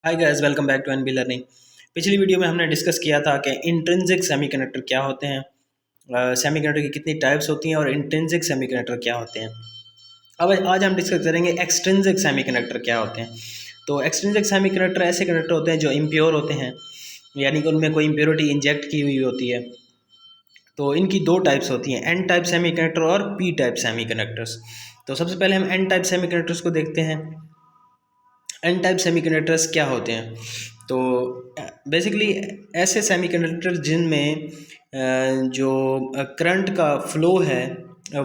Hi guys, welcome back to NB learning. पिछली video में हमने डिस्कस किया था कि इंट्रिंसिक सेमीकंडक्टर क्या होते हैं, सेमीकंडक्टर की कितनी टाइप्स होती हैं और इंट्रिंसिक सेमीकंडक्टर क्या होते हैं। अब आज हम डिस्कस करेंगे एक्सट्रिंसिक सेमीकंडक्टर क्या होते हैं। तो एक्सट्रिंसिक सेमीकंडक्टर ऐसे कंडक्टर होते हैं जो इम्प्योर होते हैं, यानी कि उनमें कोई इम्प्योरिटी इंजेक्ट की हुई होती है। तो इनकी दो टाइप्स होती हैं, एन टाइप सेमीकंडक्टर और पी टाइप सेमीकंडक्टर्स। तो सबसे पहले हम एन टाइप सेमीकंडक्टर्स को देखते हैं। एन टाइप सेमीकंडक्टर्स क्या होते हैं? तो बेसिकली ऐसे सेमीकंडक्टर जिनमें जो करंट का फ्लो है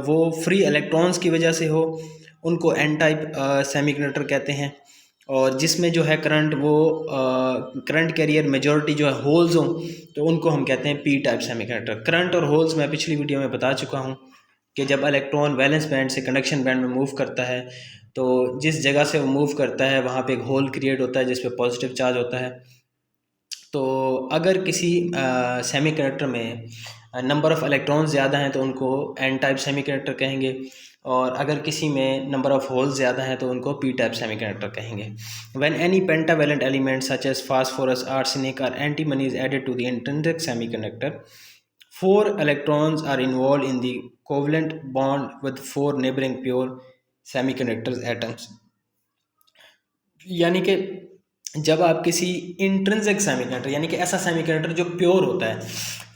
वो फ्री इलेक्ट्रॉन्स की वजह से हो, उनको एन टाइप सेमीकंडक्टर कहते हैं। और जिसमें जो है करंट वो करंट कैरियर मेजॉरिटी जो है होल्स हों, तो उनको हम कहते हैं पी टाइप सेमीकंडक्टर। करंट और होल्स मैं पिछली वीडियो में बता चुका हूँ कि जब इलेक्ट्रॉन वैलेंस बैंड से कंडक्शन बैंड में मूव करता है तो जिस जगह से वो मूव करता है वहाँ पे एक होल क्रिएट होता है जिस पे पॉजिटिव चार्ज होता है। तो अगर किसी सेमीकंडक्टर में नंबर ऑफ़ इलेक्ट्रॉन्स ज़्यादा हैं तो उनको एन टाइप सेमीकंडक्टर कहेंगे, और अगर किसी में नंबर ऑफ़ होल्स ज़्यादा हैं तो उनको पी टाइप सेमीकंडक्टर कहेंगे। When any pentavalent element such as phosphorus, arsenic और antimony is added to the intrinsic semiconductor, four electrons are involved in the covalent bond with four neighboring pure semiconductor atoms। यानी कि जब आप किसी intrinsic semiconductor यानी कि ऐसा semiconductor जो प्योर होता है,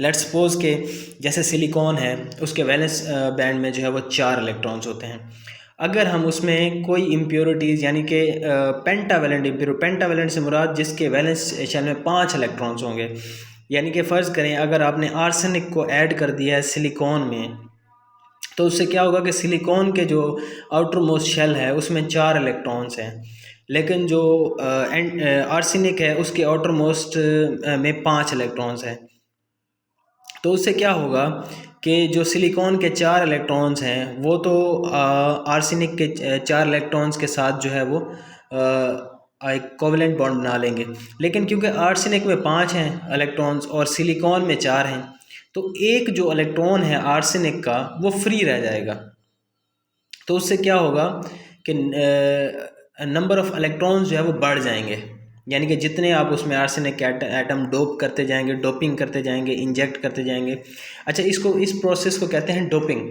लेट्स सपोज के जैसे सिलिकॉन है, उसके वैलेंस बैंड में जो है वो 4 इलेक्ट्रॉन्स होते हैं। अगर हम उसमें कोई इम्प्योरिटीज़ यानी कि पेंटावेलेंट इम्प्योर, पेंटावेलेंट से मुराद जिसके वैलेंस शेल में 5 इलेक्ट्रॉन्स होंगे, यानी कि फ़र्ज़ करें अगर आपने आर्सेनिक को ऐड कर दिया है सिलिकॉन में, तो उससे क्या होगा कि सिलिकॉन के जो आउटर मोस्ट शेल है उसमें 4 इलेक्ट्रॉन्स हैं, लेकिन जो आर्सेनिक है उसके आउटर मोस्ट में 5 इलेक्ट्रॉन्स हैं। तो उससे क्या होगा कि जो सिलिकॉन के 4 इलेक्ट्रॉन्स हैं वो तो आर्सेनिक के 4 इलेक्ट्रॉन्स के साथ जो है वो एक कोवलेंट बॉन्ड बना लेंगे, लेकिन क्योंकि आर्सेनिक में 5 हैं इलेक्ट्रॉन्स और सिलिकॉन में 4 हैं, तो एक जो इलेक्ट्रॉन है आर्सेनिक का वो फ्री रह जाएगा। तो उससे क्या होगा कि नंबर ऑफ़ इलेक्ट्रॉन्स जो है वो बढ़ जाएंगे, यानी कि जितने आप उसमें आर्सेनिक के एटम डोप करते जाएंगे, डोपिंग करते जाएंगे, इंजेक्ट करते जाएंगे। अच्छा, इस प्रोसेस को कहते हैं डोपिंग।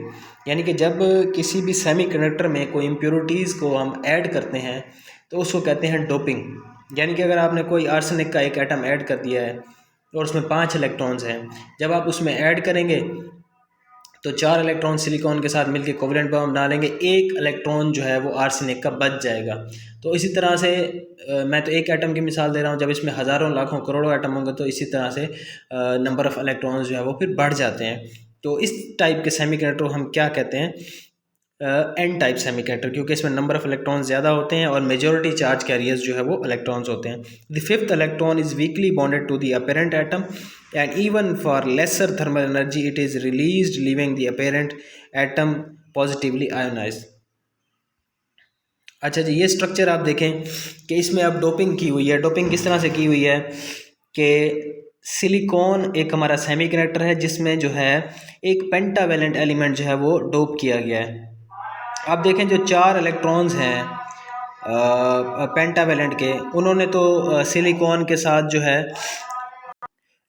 यानी कि जब किसी भी सेमीकंडक्टर में कोई इम्प्योरिटीज़ को हम ऐड करते हैं तो उसको कहते हैं डोपिंग। यानी कि अगर आपने कोई आर्सेनिक का एक एटम ऐड कर दिया है और उसमें 5 इलेक्ट्रॉन्स हैं, जब आप उसमें ऐड करेंगे तो 4 इलेक्ट्रॉन सिलिकॉन के साथ मिलकर कोवलेंट बॉन्ड बना लेंगे, एक इलेक्ट्रॉन जो है वो आर्सेनिक का बच जाएगा। तो इसी तरह से मैं तो एक एटम की मिसाल दे रहा हूँ, जब इसमें हज़ारों लाखों करोड़ों एटम होंगे तो इसी तरह से नंबर ऑफ़ इलेक्ट्रॉन्स जो है वो फिर बढ़ जाते हैं। तो इस टाइप के सेमीकंडक्टर को हम क्या कहते हैं? एन टाइप सेमीकंडक्टर, क्योंकि इसमें नंबर ऑफ़ इलेक्ट्रॉन्स ज़्यादा होते हैं और मेजॉरिटी चार्ज कैरियर्स जो है वो इलेक्ट्रॉन्स होते हैं। The fifth electron is weakly bonded to the parent atom and even for lesser thermal energy it is released, leaving the apparent atom positively ionized। अच्छा जी, ये स्ट्रक्चर आप देखें कि इसमें अब डोपिंग की हुई है। डोपिंग किस तरह से की हुई है कि सिलिकॉन एक हमारा सेमीकंडक्टर है जिसमें जो है एक पेंटावेलेंट एलिमेंट जो है वो डोप किया गया है। आप देखें जो 4 इलेक्ट्रॉन्स हैं पेंटावेलेंट के, उन्होंने तो सिलिकॉन के साथ जो है,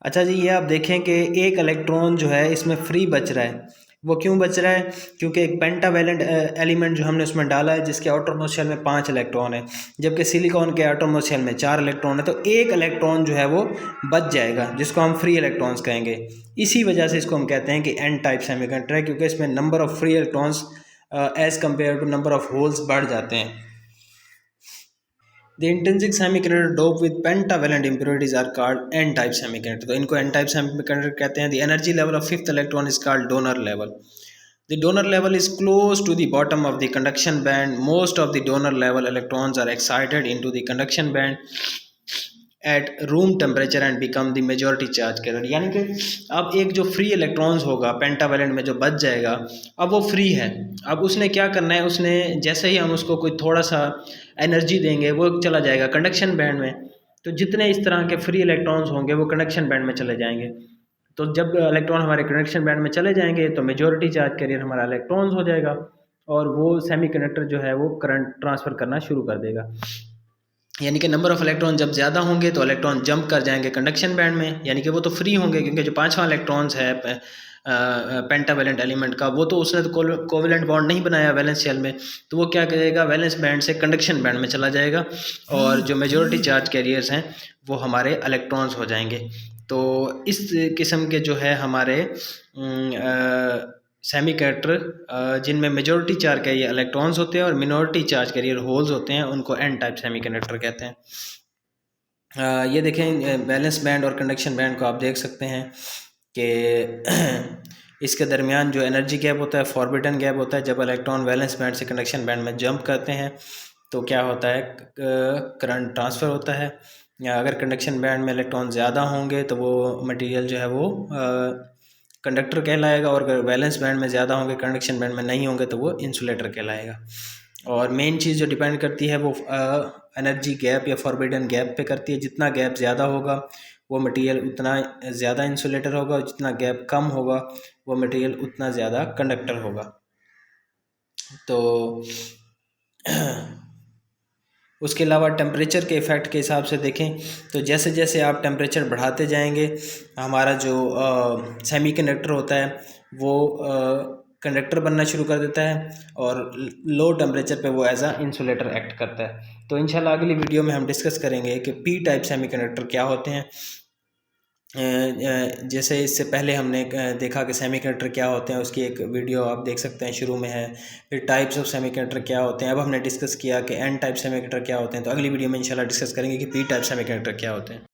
अच्छा जी, ये आप देखें कि एक इलेक्ट्रॉन जो है इसमें फ्री बच रहा है। वो क्यों बच रहा है? क्योंकि एक पेंटावेलेंट एलिमेंट जो हमने उसमें डाला है जिसके आउटरमोस्ट शेल में 5 इलेक्ट्रॉन है, जबकि सिलिकॉन के आउटरमोस्ट शेल में 4 इलेक्ट्रॉन है। तो एक इलेक्ट्रॉन जो है वो बच जाएगा जिसको हम फ्री इलेक्ट्रॉन्स कहेंगे। इसी वजह से इसको हम कहते हैं कि एन टाइप सेमीकंडक्टर है, क्योंकि इसमें number of free electrons as compare to number of holes बढ़ जाते हैं। The intrinsic semiconductor doped with pentavalent impurities are called n-type semiconductor। तो इनको n-type semiconductor कहते हैं। The energy level of fifth electron is called donor level। The donor level is close to the bottom of the conduction band। Most of the donor level electrons are excited into the conduction band at room temperature and become the majority charge carrier. यानी कि अब एक जो free electrons होगा pentavalent में जो बच जाएगा, अब वो फ्री है। अब उसने क्या करना है, उसने जैसे ही हम उसको कोई थोड़ा सा एनर्जी देंगे वो चला जाएगा कंडक्शन बैंड में। तो जितने इस तरह के फ्री इलेक्ट्रॉन्स होंगे वो कंडक्शन बैंड में चले जाएंगे। तो जब इलेक्ट्रॉन हमारे कंडक्शन बैंड में चले जाएंगे तो मेजॉरिटी चार्ज कैरियर हमारा इलेक्ट्रॉन्स हो जाएगा और वो सेमीकंडक्टर जो है वो करंट ट्रांसफ़र करना शुरू कर देगा। यानी कि नंबर ऑफ़ इलेक्ट्रॉन जब ज़्यादा होंगे तो इलेक्ट्रॉन जंप कर जाएंगे कंडक्शन बैंड में, यानी कि वो तो फ्री होंगे, क्योंकि जो पाँचवा इलेक्ट्रॉन्स है पेंटावेलेंट एलिमेंट का, वो तो उसने तो कोवेलेंट बॉन्ड नहीं बनाया वैलेंस शेल में, तो वो क्या करेगा, वैलेंस बैंड से कंडक्शन बैंड में चला जाएगा, और जो मेजॉरिटी चार्ज कैरियर्स हैं वो हमारे इलेक्ट्रॉन्स हो जाएंगे। तो इस किस्म के जो है हमारे सेमी कंडक्टर जिनमें मेजॉरिटी चार्ज कैरियर इलेक्ट्रॉन्स होते हैं और मिनॉरिटी चार्ज कैरियर होल्स होते हैं, उनको एन टाइप सेमी कंडक्टर कहते हैं। ये देखें बैलेंस बैंड और कंडक्शन बैंड को आप देख सकते हैं कि इसके दरमियान जो एनर्जी गैप होता है फॉरबिडन गैप होता है। जब इलेक्ट्रॉन वैलेंस बैंड से कंडक्शन बैंड में जंप करते हैं तो क्या होता है, करंट ट्रांसफ़र होता है। या अगर कंडक्शन बैंड में इलेक्ट्रॉन ज़्यादा होंगे तो वो मटेरियल जो है वो कंडक्टर कहलाएगा, और अगर वैलेंस बैंड में ज़्यादा होंगे कंडक्शन बैंड में नहीं होंगे तो वो इंसुलेटर कहलाएगा। और मेन चीज़ जो डिपेंड करती है वो एनर्जी गैप या फॉरबिडन गैप पे करती है। जितना गैप ज़्यादा होगा वो मटेरियल उतना ज़्यादा इंसुलेटर होगा, और जितना गैप कम होगा वो मटेरियल उतना ज़्यादा कंडक्टर होगा। तो उसके अलावा टेम्परेचर के इफ़ेक्ट के हिसाब से देखें तो जैसे जैसे आप टेम्परेचर बढ़ाते जाएंगे हमारा जो सेमीकंडक्टर होता है वो कंडक्टर बनना शुरू कर देता है, और लो टेम्परेचर पे वो एज आ इंसुलेटर एक्ट करता है। तो इंशाल्लाह अगली वीडियो में हम डिस्कस करेंगे कि पी टाइप सेमीकंडक्टर क्या होते हैं। जैसे इससे पहले हमने देखा कि सेमीकंडक्टर क्या होते हैं, उसकी एक वीडियो आप देख सकते हैं, शुरू में है। फिर टाइप्स ऑफ सेमीकंडक्टर क्या होते हैं, अब हमने डिस्कस किया कि एन टाइप सेमीकंडक्टर क्या होते हैं। तो अगली वीडियो में इंशाल्लाह डिस्कस करेंगे कि पी टाइप सेमीकंडक्टर क्या होते हैं।